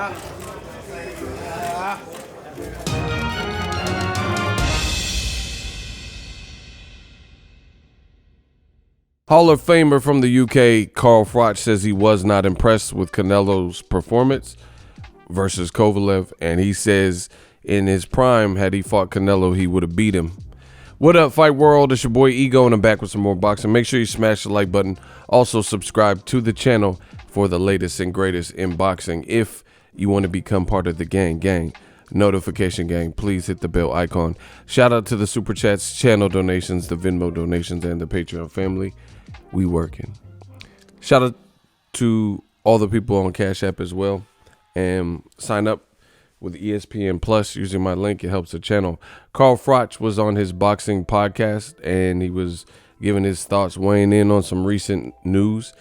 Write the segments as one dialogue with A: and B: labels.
A: Hall of Famer from the UK, Carl Froch, says he was not impressed with Canelo's performance versus Kovalev, and he says in his prime, had he fought Canelo, he would have beat him. What up, Fight World? It's your boy Ego, and I'm back with some more boxing. Make sure you smash the like button. Also, subscribe to the channel for the latest and greatest in boxing. If you want to become part of the gang, notification gang, please hit the bell icon. Shout out to the Super Chats, channel donations, the Venmo donations, and the Patreon family. We working. Shout out to all the people on Cash App as well. And sign up with ESPN Plus using my link. It helps the channel. Carl Froch was on his boxing podcast, and he was giving his thoughts, weighing in on some recent news.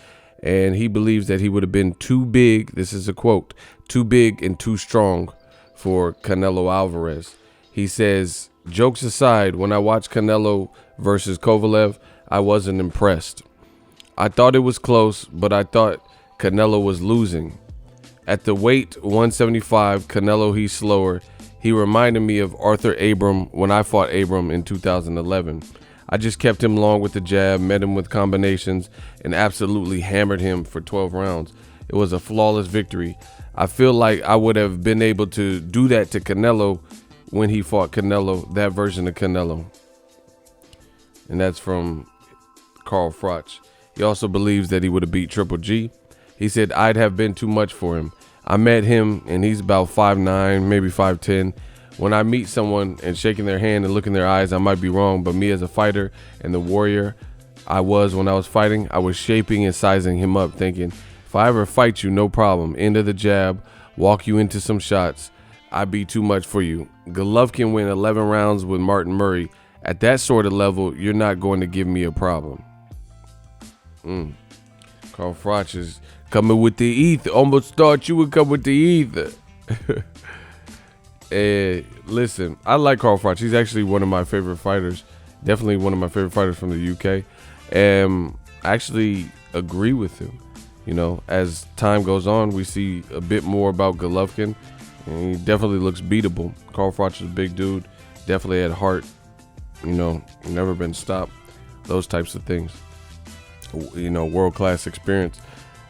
A: And he believes that he would have been too big. This is a quote: too big and too strong for Canelo Alvarez. He says, jokes aside, when I watched Canelo versus Kovalev, I wasn't impressed. I thought it was close, but I thought Canelo was losing. At the weight 175, Canelo, he's slower. He reminded me of Arthur Abram when I fought Abram in 2011. I just kept him long with the jab, met him with combinations, and absolutely hammered him for 12 rounds. It was a flawless victory. I feel like I would have been able to do that to Canelo when he fought Canelo, that version of Canelo. And that's from Carl Froch. He also believes that he would have beat Triple G. He said, I'd have been too much for him. I met him, and he's about 5'9", maybe 5'10". When I meet someone and shaking their hand and looking in their eyes, I might be wrong, but me as a fighter and the warrior I was when I was fighting, I was shaping and sizing him up, thinking, if I ever fight you, no problem. End of the jab, walk you into some shots. I'd be too much for you. Golovkin went 11 rounds with Martin Murray. At that sort of level, you're not going to give me a problem. Carl Froch is coming with the ether. Almost thought you would come with the ether. Listen, I like Carl Froch. He's actually one of my favorite fighters. Definitely one of my favorite fighters from the UK. And I actually agree with him. You know, as time goes on, we see a bit more about Golovkin. And he definitely looks beatable. Carl Froch is a big dude. Definitely had heart. You know, never been stopped. Those types of things. You know, world-class experience.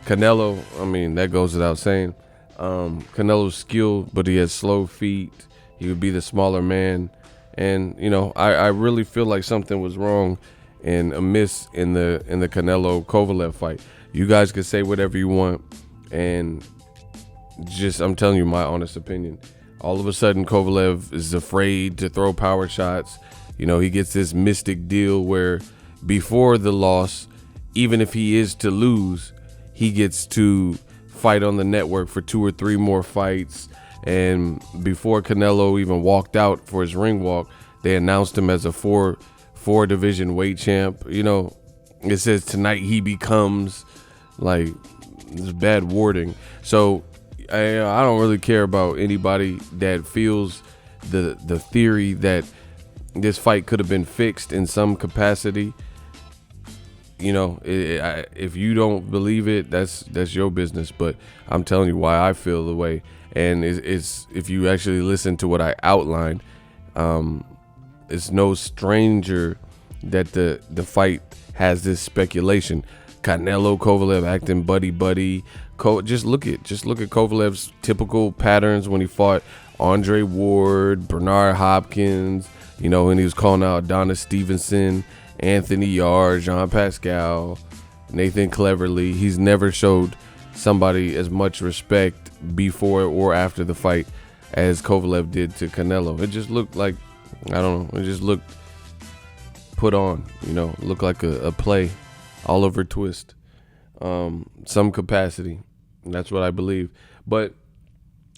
A: Canelo, I mean, that goes without saying. Canelo's skilled, but he has slow feet. He would be the smaller man. And, you know, I really feel like something was wrong and amiss in the Canelo Kovalev fight. You guys can say whatever you want, and just, I'm telling you my honest opinion. All of a sudden, Kovalev is afraid to throw power shots. You know, he gets this mystic deal where before the loss, even if he is to lose, he gets to fight on the network for 2 or 3 more fights. And before Canelo even walked out for his ring walk, they announced him as a four division weight champ. You know, it says tonight he becomes, like, it's bad wording. So I don't really care about anybody that feels the theory that this fight could have been fixed in some capacity. You know, if you don't believe it, that's your business. But I'm telling you why I feel the way. And it's if you actually listen to what I outlined, it's no stranger that the fight has this speculation. Canelo Kovalev acting buddy. Just look at Kovalev's typical patterns when he fought Andre Ward, Bernard Hopkins. You know, when he was calling out Adonis Stevenson, Anthony Yarde, Jean Pascal, Nathan Cleverly. He's never showed somebody as much respect before or after the fight as Kovalev did to Canelo. It just looked like, I don't know, it just looked put on, you know, looked like a play, Oliver Twist, some capacity. That's what I believe. But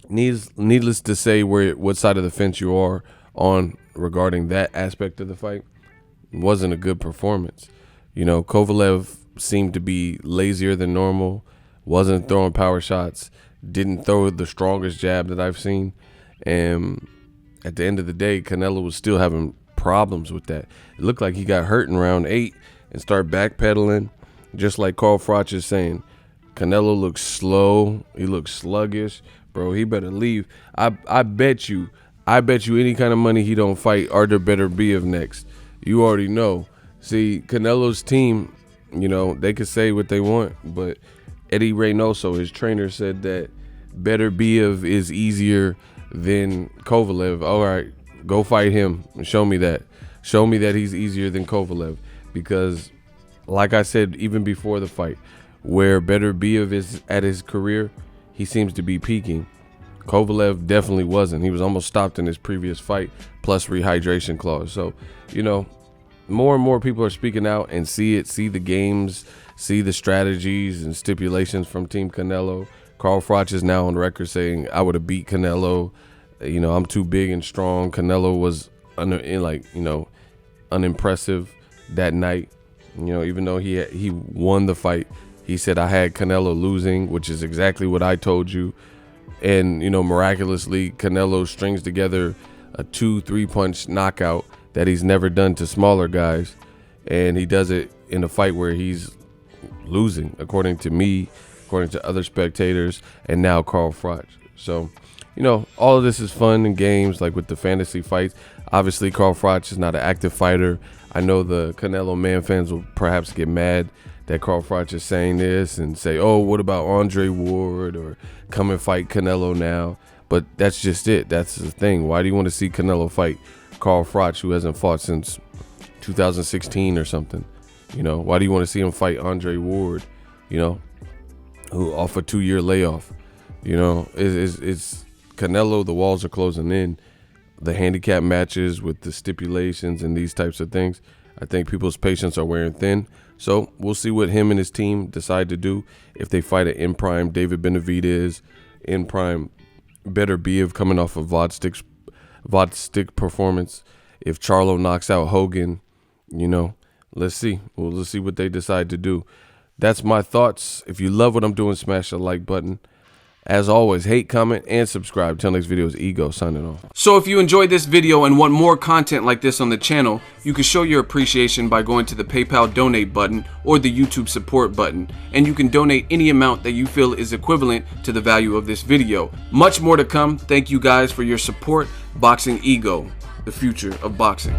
A: needless to say what side of the fence you are on regarding that aspect of the fight. Wasn't a good performance. You know, Kovalev seemed to be lazier than normal, wasn't throwing power shots, didn't throw the strongest jab that I've seen. And at the end of the day, Canelo was still having problems with that. It looked like he got hurt in round 8 and started backpedaling. Just like Carl Froch is saying, Canelo looks slow. He looks sluggish. bro. He better leave. I bet you any kind of money he don't fight, Arthur better be of next. You already know. See, Canelo's team, you know, they could say what they want, but Eddie Reynoso, his trainer, said that better be of is easier than Kovalev. All right, go fight him and show me that. Show me that he's easier than Kovalev, because like I said, even before the fight, where better be of is at his career, he seems to be peaking. Kovalev definitely wasn't. He was almost stopped in his previous fight, plus rehydration clause. So, you know, more and more people are speaking out and see the games, see the strategies and stipulations from Team Canelo. Carl Froch is now on record saying, I would have beat Canelo. You know, I'm too big and strong. Canelo was unimpressive that night. You know, even though he won the fight, he said, I had Canelo losing, which is exactly what I told you. And, you know, miraculously, Canelo strings together a 2-3 punch knockout that he's never done to smaller guys. And he does it in a fight where he's losing, according to me, according to other spectators, and now Carl Froch. So, you know, all of this is fun and games, like with the fantasy fights. Obviously, Carl Froch is not an active fighter. I know the Canelo man fans will perhaps get mad that Carl Froch is saying this and say, oh, what about Andre Ward, or come and fight Canelo now? But that's just it. That's the thing. Why do you want to see Canelo fight Carl Froch, who hasn't fought since 2016 or something? You know, why do you want to see him fight Andre Ward, you know, who off a 2-year layoff? You know, it's Canelo. The walls are closing in. The handicap matches with the stipulations and these types of things, I think people's patience are wearing thin. So we'll see what him and his team decide to do. If they fight an in prime David Benavidez, in prime better Biev coming off of Vodstick performance. If Charlo knocks out Hogan, you know, let's see. Let's see what they decide to do. That's my thoughts. If you love what I'm doing, smash the like button. As always, hate, comment, and subscribe. Till next video is Ego signing off.
B: So if you enjoyed this video and want more content like this on the channel, you can show your appreciation by going to the PayPal donate button or the YouTube support button. And you can donate any amount that you feel is equivalent to the value of this video. Much more to come. Thank you guys for your support. Boxing Ego, the future of boxing.